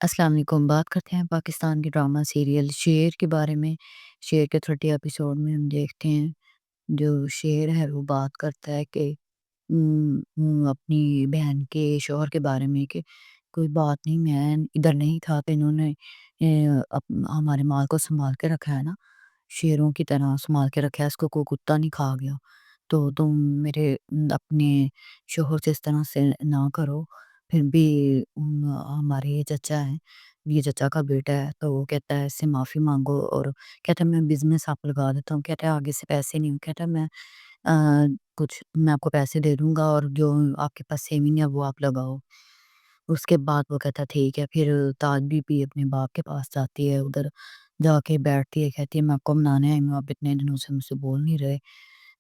السلام علیکم۔ بات کرتے ہیں پاکستان کے ڈرامہ سیریل شیر کے بارے میں۔ شیر کے 30 ایپیسوڈ میں ہم دیکھتے ہیں جو شیر ہے وہ بات کرتا ہے کہ اپنی بہن کے شوہر کے بارے میں کہ کوئی بات نہیں، میں ادھر نہیں تھا تو انہوں نے ہمارے مال کو سنبھال کے رکھا ہے نا، شیروں کی طرح سنبھال کے رکھا ہے، اس کو کوئی کتا نہیں کھا گیا۔ تو تم میرے اپنے شوہر سے اس طرح سے نہ کرو۔ پھر بھی ہمارے یہ چچا ہیں، یہ چچا کا بیٹا ہے، تو وہ کہتا ہے اس سے معافی مانگو، اور کہتا ہے میں بزنس آپ لگا دیتا ہوں، کہتا ہے آگے سے پیسے نہیں ہوں، کہتا ہے آ، میں آپ کو پیسے دے دوں گا اور جو آپ کے پاس سیونگ ہے وہ آپ لگاؤ۔ اس کے بعد وہ کہتا ٹھیک ہے۔ پھر تاج بی بی اپنے باپ کے پاس جاتی ہے، ادھر جا کے بیٹھتی ہے، کہتی ہے میں آپ کو منانے آئی ہوں، آپ اتنے دنوں سے مجھ سے بول نہیں رہے۔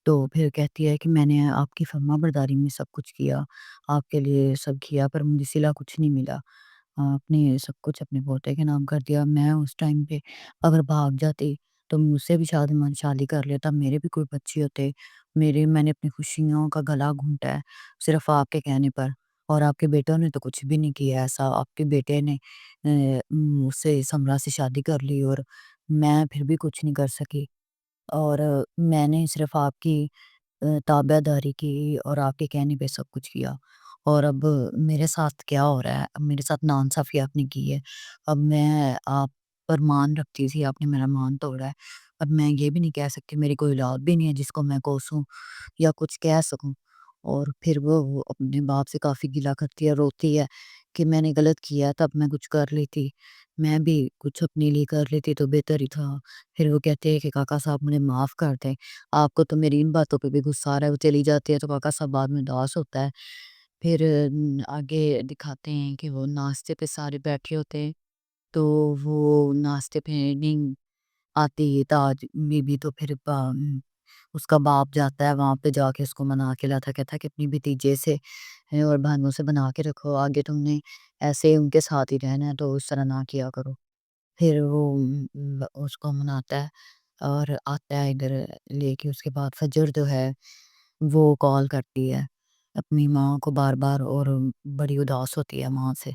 تو پھر کہتی ہے کہ میں نے آپ کی فرما برداری میں سب کچھ کیا، آپ کے لیے سب کیا، پر مجھے صلہ کچھ نہیں ملا۔ آپ نے سب کچھ اپنے پوتے کے نام کر دیا، میں اس ٹائم پہ اگر بھاگ جاتی تو مجھ سے بھی شادی کر لیتا، میرے بھی کوئی بچے ہوتے، میں نے اپنی خوشیوں کا گلا گھونٹا ہے صرف آپ کے کہنے پر، اور آپ کے بیٹوں نے تو کچھ بھی نہیں کیا ایسا، آپ کے بیٹے نے مجھ سے سمرا سے شادی کر لی اور میں پھر بھی کچھ نہیں کر سکی، اور میں نے صرف آپ کی تابع داری کی اور آپ کے کہنے پہ سب کچھ کیا، اور اب میرے ساتھ کیا ہو رہا ہے، اب میرے ساتھ ناانصافی آپ نے کی ہے، اب میں آپ پر مان رکھتی تھی، آپ نے میرا مان توڑا ہے، اب میں یہ بھی نہیں کہہ سکتی، میری کوئی اولاد بھی نہیں ہے جس کو میں کوسوں یا کچھ کہہ سکوں۔ اور پھر وہ اپنے باپ سے کافی گلہ کرتی ہے، روتی ہے کہ میں نے غلط کیا، تب میں کچھ کر لیتی، میں بھی کچھ اپنے لیے کر لیتی تو بہتر ہی تھا۔ پھر وہ کہتے ہیں کہ کاکا صاحب مجھے معاف کر دیں، آپ کو تو میری ان باتوں پہ بھی غصہ آ رہا ہے۔ وہ چلی جاتی ہے تو کاکا صاحب بعد میں اداس ہوتا ہے۔ پھر آگے دکھاتے ہیں کہ وہ ناشتے پہ سارے بیٹھے ہوتے ہیں، تو وہ ناشتے پہ نہیں آتی تاج بی بی، تو پھر اس کا باپ جاتا ہے وہاں پہ، جا کے اس کو منا کے لاتا، کہتا ہے کہ اپنی بھتیجے سے اور بہنوں سے بنا کے رکھو، آگے تم نے ایسے ان کے ساتھ ہی رہنا ہے تو اس طرح نہ کیا کرو۔ پھر وہ اس کو مناتا ہے اور آتا ہے ادھر لے کے، اس کے بعد فجر جو ہے وہ کال کرتی ہے اپنی ماں کو بار بار، اور بڑی اداس ہوتی ہے ماں سے،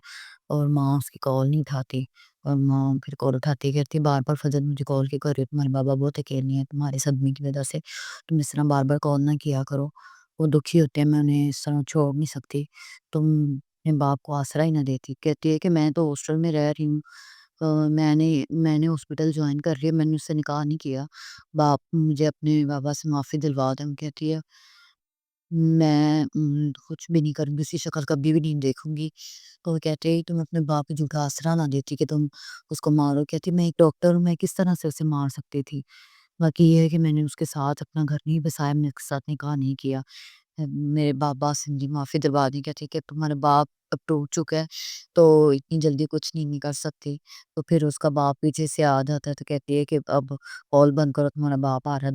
اور ماں اس کی کال نہیں اٹھاتی، اور ماں پھر کال اٹھاتی کہتی بار بار فجر مجھے کال کی کر رہی ہو، تمہارے بابا بہت اکیلے ہیں تمہارے صدمے کی وجہ سے، تم اس طرح بار بار کال نہ کیا کرو، وہ دکھی ہوتے ہیں، میں انہیں اس طرح چھوڑ نہیں سکتی، تم اپنے باپ کو آسرا ہی نہ دیتی۔ کہتی ہے کہ میں تو ہاسٹل میں رہ رہی ہوں، میں نے ہاسپٹل جوائن کر رہی ہے، میں نے اس سے نکاح نہیں کیا، باپ مجھے اپنے بابا سے معافی دلوا دیں۔ کہتی ہے میں کچھ بھی نہیں کروں گی، اسی شکل کبھی بھی نہیں دیکھوں گی۔ تو وہ کہتے ہیں تم اپنے باپ کو جھوٹا آسرا نہ دیتی کہ تم اس کو مارو۔ کہتی میں ایک ڈاکٹر ہوں، میں کس طرح سے اسے مار سکتی تھی، باقی یہ ہے کہ میں نے اس کے ساتھ اپنا گھر نہیں بسایا، میں نے اس کے ساتھ نکاح نہیں کیا، میرے بابا سے مجھے معافی دلوا دی۔ کہتی کہ تمہارا باپ اب ٹوٹ چکا ہے تو اتنی جلدی کچھ نہیں کر سکتی۔ تو پھر اس کا باپ پیچھے سے آ جاتا ہے، تو کہتی ہے کہ اب کال بند کرو، تمہارا باپ آ رہا ہے،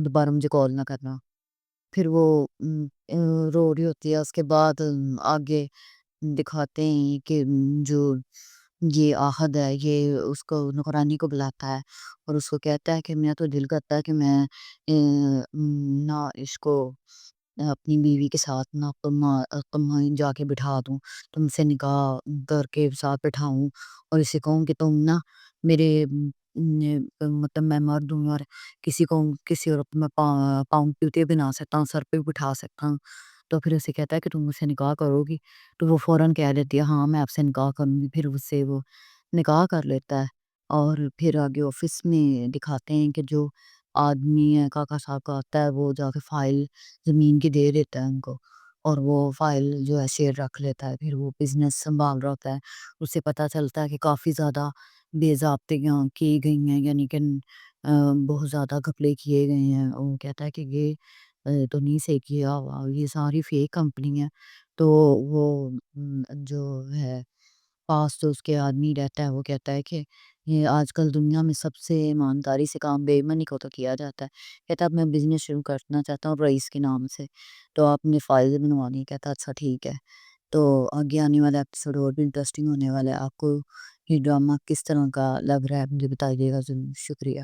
دوبارہ مجھے کال نہ کرنا۔ پھر وہ رو رہی ہوتی ہے۔ اس کے بعد آگے دکھاتے ہیں کہ جو یہ آحد ہے یہ اس کو نگرانی کو بلاتا ہے، اور اس کو کہتا ہے کہ میرا تو دل کرتا ہے کہ میں نہ اس کو اپنی بیوی کے ساتھ نہ تم جا کے بٹھا دوں، تم سے نکاح کر کے ساتھ بٹھاؤں، اور اسے کہوں کہ تم نا میرے مطلب میں مرد ہوں، اور کسی اور میں پاؤں پیوتے بنا سکتا ہوں، سر پہ بھی بٹھا سکتا ہوں۔ تو پھر اسے کہتا ہے کہ تم مجھ سے نکاح کرو گی، تو وہ فوراً کہہ دیتی ہے ہاں میں آپ سے نکاح کروں گی۔ پھر اس سے وہ نکاح کر لیتا ہے، اور پھر آگے آفس میں دکھاتے ہیں کہ جو آدمی ہے کاکا صاحب کا آتا ہے، وہ جا کے فائل زمین کی دے دیتا ہے ان کو، اور وہ فائل جو ہے شیئر رکھ لیتا ہے۔ پھر وہ بزنس سنبھال رہا ہوتا ہے، اسے پتہ چلتا ہے کہ کافی زیادہ بے ضابطگیاں کی گئی ہیں، یعنی کہ بہت زیادہ گھپلے کیے گئے ہیں۔ وہ کہتا ہے کہ یہ تو نہیں سے کیا ہوا، یہ ساری فیک کمپنی ہے۔ تو وہ جو ہے پاس جو اس کے آدمی رہتا ہے وہ کہتا ہے کہ یہ آج کل دنیا میں سب سے ایمانداری سے کام بے ایمانی کو تو کیا جاتا ہے۔ کہتا اب میں بزنس شروع کرنا چاہتا ہوں رئیس کے نام سے، تو آپ نے فائل بنوانی ہے۔ کہتا اچھا ٹھیک ہے۔ تو آگے آنے والا ایپیسوڈ اور بھی انٹرسٹنگ ہونے والا ہے۔ آپ کو یہ ڈرامہ کس طرح کا لگ رہا ہے مجھے بتائیے گا ضرور۔ شکریہ۔